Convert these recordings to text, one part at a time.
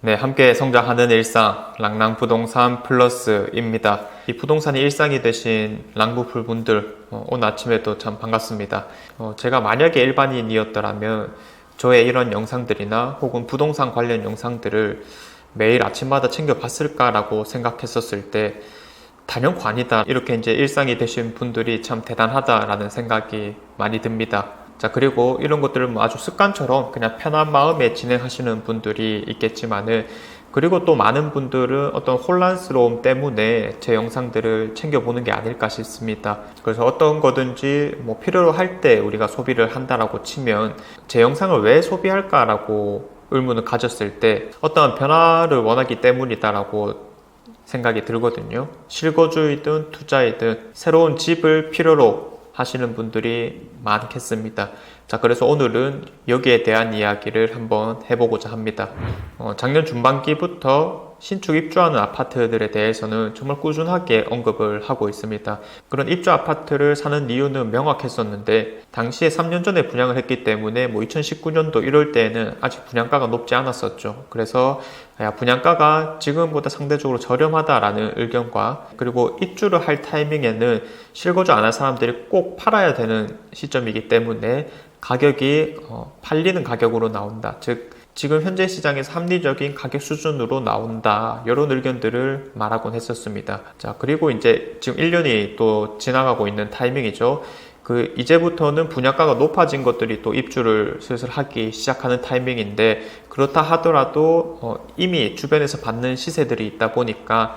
네, 함께 성장하는 일상, 랑랑부동산 플러스입니다. 이 부동산이 일상이 되신 랑부풀 분들, 오늘 아침에도 참 반갑습니다. 제가 만약에 일반인이었더라면 저의 이런 영상들이나 혹은 부동산 관련 영상들을 매일 아침마다 챙겨봤을까라고 생각했었을 때 단연코 아니다. 이렇게 이제 일상이 되신 분들이 참 대단하다라는 생각이 많이 듭니다. 자, 그리고 이런 것들을 뭐 아주 습관처럼 그냥 편한 마음에 진행하시는 분들이 있겠지만은, 그리고 또 많은 분들은 어떤 혼란스러움 때문에 제 영상들을 챙겨보는 게 아닐까 싶습니다. 그래서 어떤 거든지 뭐 필요로 할 때 우리가 소비를 한다라고 치면 제 영상을 왜 소비할까라고 의문을 가졌을 때 어떠한 변화를 원하기 때문이다라고 생각이 들거든요. 실거주이든 투자이든 새로운 집을 필요로 하시는 분들이 많겠습니다. 자, 그래서 오늘은 여기에 대한 이야기를 한번 해보고자 합니다. 작년 중반기부터 신축 입주하는 아파트들에 대해서는 정말 꾸준하게 언급을 하고 있습니다. 그런 입주 아파트를 사는 이유는 명확했었는데, 당시에 3년 전에 분양을 했기 때문에 2019년도 이럴 때에는 아직 분양가가 높지 않았었죠. 그래서 분양가가 지금보다 상대적으로 저렴하다라는 의견과, 그리고 입주를 할 타이밍에는 실거주 안 할 사람들이 꼭 팔아야 되는 시점이기 때문에 가격이 팔리는 가격으로 나온다. 즉 지금 현재 시장에서 합리적인 가격 수준으로 나온다. 이런 의견들을 말하곤 했었습니다. 자, 그리고 이제 지금 1년이 또 지나가고 있는 타이밍이죠. 이제부터는 분양가가 높아진 것들이 또 입주를 슬슬 하기 시작하는 타이밍인데, 그렇다 하더라도 이미 주변에서 받는 시세들이 있다 보니까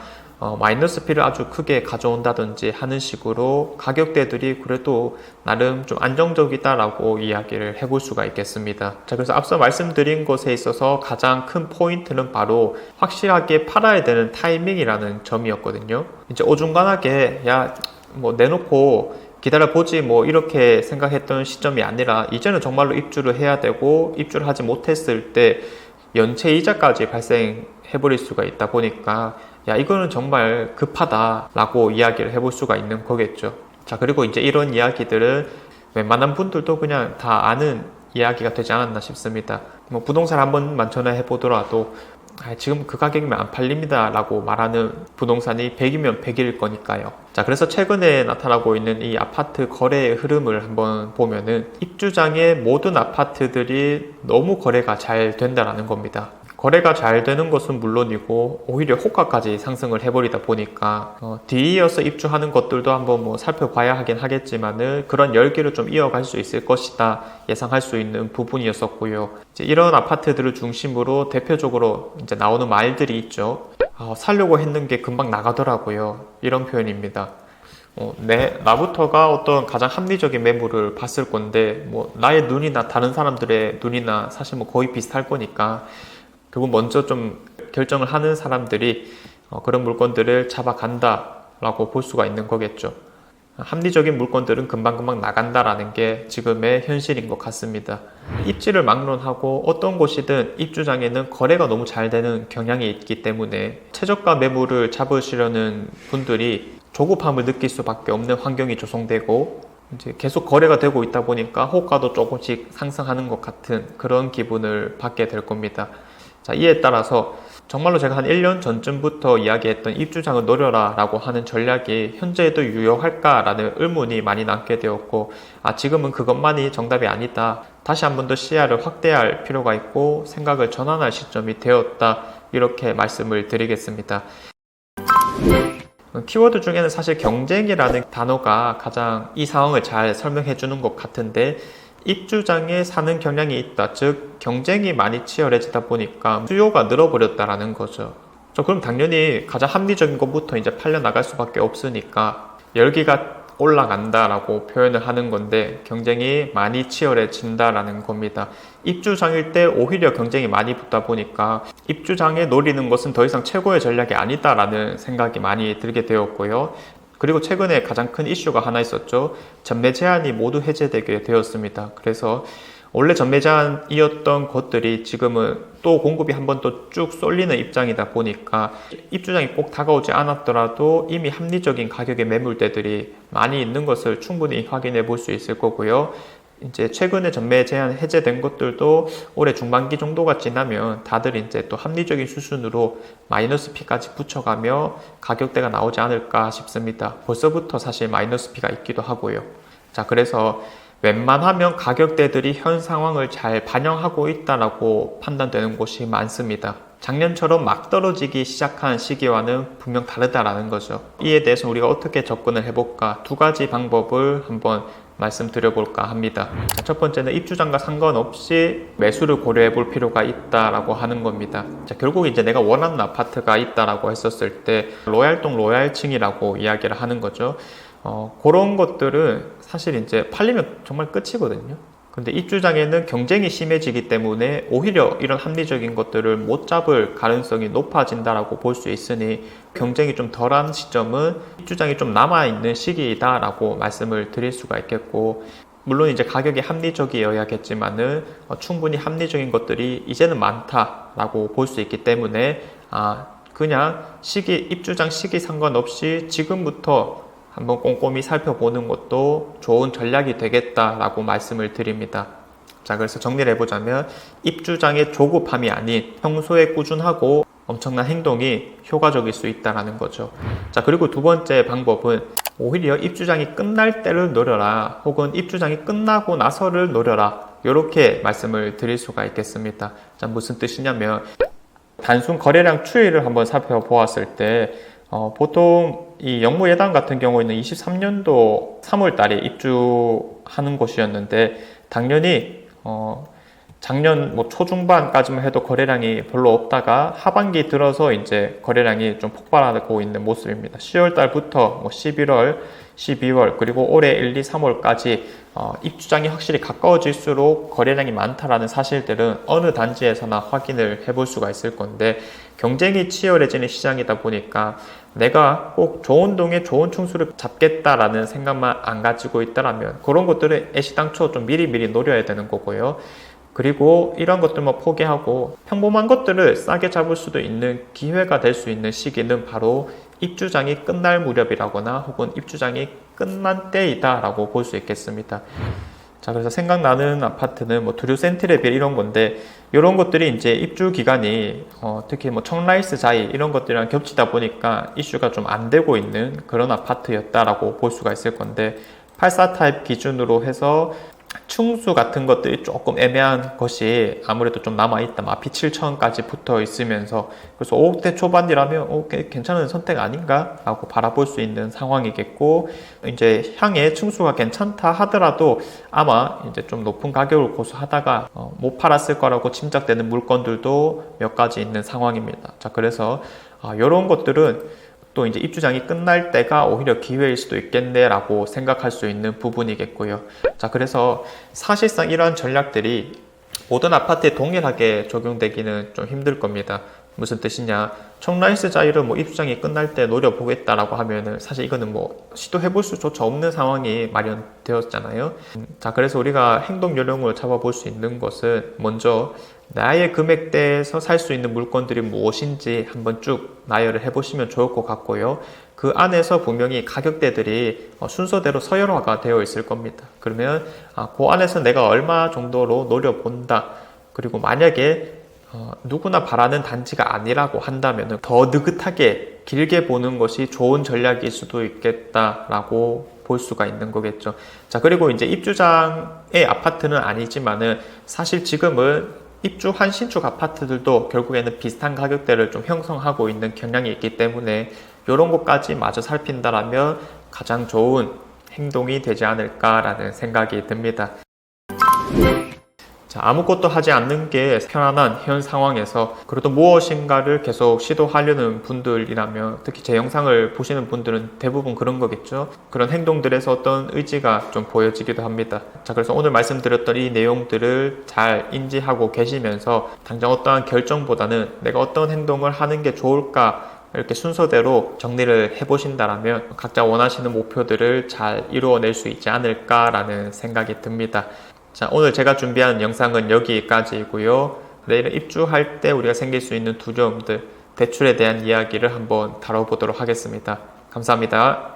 마이너스 피를 아주 크게 가져온다든지 하는 식으로 가격대들이 그래도 나름 좀 안정적이다라고 이야기를 해볼 수가 있겠습니다. 자, 그래서 앞서 말씀드린 것에 있어서 가장 큰 포인트는 바로 확실하게 팔아야 되는 타이밍이라는 점이었거든요. 이제 오중간하게 뭐 내놓고 기다려보지 뭐 이렇게 생각했던 시점이 아니라, 이제는 정말로 입주를 해야 되고, 입주를 하지 못했을 때 연체 이자까지 발생해버릴 수가 있다 보니까 이거는 정말 급하다라고 이야기를 해볼 수가 있는 거겠죠. 자, 그리고 이제 이런 이야기들은 웬만한 분들도 그냥 다 아는 이야기가 되지 않았나 싶습니다. 뭐 부동산 한 번만 전화해 보더라도 지금 그 가격이면 안 팔립니다 라고 말하는 부동산이 100이면 100일 거니까요. 자, 그래서 최근에 나타나고 있는 이 아파트 거래의 흐름을 한번 보면은 입주장의 모든 아파트들이 너무 거래가 잘 된다라는 겁니다. 거래가 잘 되는 것은 물론이고 오히려 호가까지 상승을 해버리다 보니까 뒤이어서 입주하는 것들도 한번 뭐 살펴봐야 하긴 하겠지만은 그런 열기를 좀 이어갈 수 있을 것이다 예상할 수 있는 부분이었었고요. 이제 이런 아파트들을 중심으로 대표적으로 이제 나오는 말들이 있죠. 살려고 했는 게 금방 나가더라고요. 이런 표현입니다. 나부터가 어떤 가장 합리적인 매물을 봤을 건데, 뭐 나의 눈이나 다른 사람들의 눈이나 사실 뭐 거의 비슷할 거니까 결국 먼저 좀 결정을 하는 사람들이 그런 물건들을 잡아간다 라고 볼 수가 있는 거겠죠. 합리적인 물건들은 금방금방 나간다라는 게 지금의 현실인 것 같습니다. 입지를 막론하고 어떤 곳이든 입주장에는 거래가 너무 잘 되는 경향이 있기 때문에 최저가 매물을 잡으시려는 분들이 조급함을 느낄 수밖에 없는 환경이 조성되고, 이제 계속 거래가 되고 있다 보니까 호가도 조금씩 상승하는 것 같은 그런 기분을 받게 될 겁니다. 자, 이에 따라서 정말로 제가 한 1년 전쯤부터 이야기했던 입주장을 노려라 라고 하는 전략이 현재에도 유효할까 라는 의문이 많이 남게 되었고, 지금은 그것만이 정답이 아니다. 다시 한 번 더 시야를 확대할 필요가 있고 생각을 전환할 시점이 되었다. 이렇게 말씀을 드리겠습니다. 키워드 중에는 사실 경쟁이라는 단어가 가장 이 상황을 잘 설명해 주는 것 같은데, 입주장에 사는 경향이 있다. 즉 경쟁이 많이 치열해지다 보니까 수요가 늘어버렸다라는 거죠. 그럼 당연히 가장 합리적인 것부터 이제 팔려 나갈 수밖에 없으니까 열기가 올라간다라고 표현을 하는 건데, 경쟁이 많이 치열해진다라는 겁니다. 입주장일 때 오히려 경쟁이 많이 붙다 보니까 입주장에 노리는 것은 더 이상 최고의 전략이 아니다라는 생각이 많이 들게 되었고요. 그리고 최근에 가장 큰 이슈가 하나 있었죠. 전매 제한이 모두 해제되게 되었습니다. 그래서 원래 전매 제한이었던 것들이 지금은 또 공급이 한 번 또 쭉 쏠리는 입장이다 보니까 입주장이 꼭 다가오지 않았더라도 이미 합리적인 가격의 매물대들이 많이 있는 것을 충분히 확인해 볼 수 있을 거고요. 이제 최근에 전매 제한 해제된 것들도 올해 중반기 정도가 지나면 다들 이제 또 합리적인 수준으로 마이너스 P까지 붙여가며 가격대가 나오지 않을까 싶습니다. 벌써부터 사실 마이너스 P가 있기도 하고요. 자, 그래서 웬만하면 가격대들이 현 상황을 잘 반영하고 있다라고 판단되는 곳이 많습니다. 작년처럼 막 떨어지기 시작한 시기와는 분명 다르다라는 거죠. 이에 대해서 우리가 어떻게 접근을 해볼까? 두 가지 방법을 한번 말씀드려볼까 합니다. 자, 첫 번째는 입주장과 상관없이 매수를 고려해 볼 필요가 있다라고 하는 겁니다. 자, 결국 이제 내가 원하는 아파트가 있다라고 했었을 때 로얄동 로얄층이라고 이야기를 하는 거죠. 그런 것들은 사실 이제 팔리면 정말 끝이거든요. 근데 입주장에는 경쟁이 심해지기 때문에 오히려 이런 합리적인 것들을 못 잡을 가능성이 높아진다라고 볼 수 있으니 경쟁이 좀 덜한 시점은 입주장이 좀 남아있는 시기이다라고 말씀을 드릴 수가 있겠고, 물론 이제 가격이 합리적이어야겠지만은 충분히 합리적인 것들이 이제는 많다라고 볼 수 있기 때문에 그냥 입주장 시기 상관없이 지금부터 한번 꼼꼼히 살펴보는 것도 좋은 전략이 되겠다라고 말씀을 드립니다. 자, 그래서 정리를 해보자면 입주장의 조급함이 아닌 평소에 꾸준하고 엄청난 행동이 효과적일 수 있다는 거죠. 자, 그리고 두 번째 방법은 오히려 입주장이 끝날 때를 노려라, 혹은 입주장이 끝나고 나서를 노려라, 이렇게 말씀을 드릴 수가 있겠습니다. 자, 무슨 뜻이냐면 단순 거래량 추이를 한번 살펴보았을 때 보통 이 영무예당 같은 경우에는 23년도 3월 달에 입주하는 곳이었는데, 당연히 작년 초중반까지만 해도 거래량이 별로 없다가 하반기 들어서 이제 거래량이 좀 폭발하고 있는 모습입니다. 10월 달부터 11월, 12월, 그리고 올해 1, 2, 3월까지 입주장이 확실히 가까워질수록 거래량이 많다라는 사실들은 어느 단지에서나 확인을 해볼 수가 있을 건데, 경쟁이 치열해지는 시장이다 보니까 내가 꼭 좋은 동에 좋은 층수를 잡겠다라는 생각만 안 가지고 있다라면 그런 것들을 애시당초 좀 미리미리 노려야 되는 거고요. 그리고 이런 것들만 포기하고 평범한 것들을 싸게 잡을 수도 있는 기회가 될 수 있는 시기는 바로 입주장이 끝날 무렵이라거나 혹은 입주장이 끝난 때이다 라고 볼 수 있겠습니다. 자, 그래서 생각나는 아파트는 두류 센트레빌 이런 건데, 이런 것들이 이제 입주 기간이 특히 청라이스 자이 이런 것들이랑 겹치다 보니까 이슈가 좀 안 되고 있는 그런 아파트였다라고 볼 수가 있을 건데, 84 타입 기준으로 해서 층수 같은 것들이 조금 애매한 것이 아무래도 좀 남아있다. 마피 7천까지 붙어 있으면서, 그래서 5억대 초반이라면 괜찮은 선택 아닌가? 라고 바라볼 수 있는 상황이겠고, 이제 향해 층수가 괜찮다 하더라도 아마 이제 좀 높은 가격을 고수하다가 못 팔았을 거라고 짐작되는 물건들도 몇 가지 있는 상황입니다. 자, 그래서 이런 것들은 또 이제 입주장이 끝날 때가 오히려 기회일 수도 있겠네라고 생각할 수 있는 부분이겠고요. 자, 그래서 사실상 이러한 전략들이 모든 아파트에 동일하게 적용되기는 좀 힘들 겁니다. 무슨 뜻이냐? 청라이스 자이를 입주장이 끝날 때 노려보겠다라고 하면은 사실 이거는 시도해볼 수조차 없는 상황이 마련되었잖아요. 자, 그래서 우리가 행동 요령을 잡아볼 수 있는 것은 먼저 나의 금액대에서 살 수 있는 물건들이 무엇인지 한번 쭉 나열을 해보시면 좋을 것 같고요. 그 안에서 분명히 가격대들이 순서대로 서열화가 되어 있을 겁니다. 그러면 그 안에서 내가 얼마 정도로 노려본다. 그리고 만약에 누구나 바라는 단지가 아니라고 한다면 더 느긋하게 길게 보는 것이 좋은 전략일 수도 있겠다라고 볼 수가 있는 거겠죠. 자, 그리고 이제 입주장의 아파트는 아니지만은 사실 지금은 입주한 신축 아파트들도 결국에는 비슷한 가격대를 좀 형성하고 있는 경향이 있기 때문에 이런 것까지 마저 살핀다라면 가장 좋은 행동이 되지 않을까라는 생각이 듭니다. 자, 아무것도 하지 않는 게 편안한 현 상황에서 그래도 무엇인가를 계속 시도하려는 분들이라면, 특히 제 영상을 보시는 분들은 대부분 그런 거겠죠. 그런 행동들에서 어떤 의지가 좀 보여지기도 합니다. 자, 그래서 오늘 말씀드렸던 이 내용들을 잘 인지하고 계시면서 당장 어떠한 결정보다는 내가 어떤 행동을 하는 게 좋을까, 이렇게 순서대로 정리를 해보신다면 각자 원하시는 목표들을 잘 이루어낼 수 있지 않을까라는 생각이 듭니다. 자, 오늘 제가 준비한 영상은 여기까지이고요. 내일은 입주할 때 우리가 생길 수 있는 두려움들, 대출에 대한 이야기를 한번 다뤄보도록 하겠습니다. 감사합니다.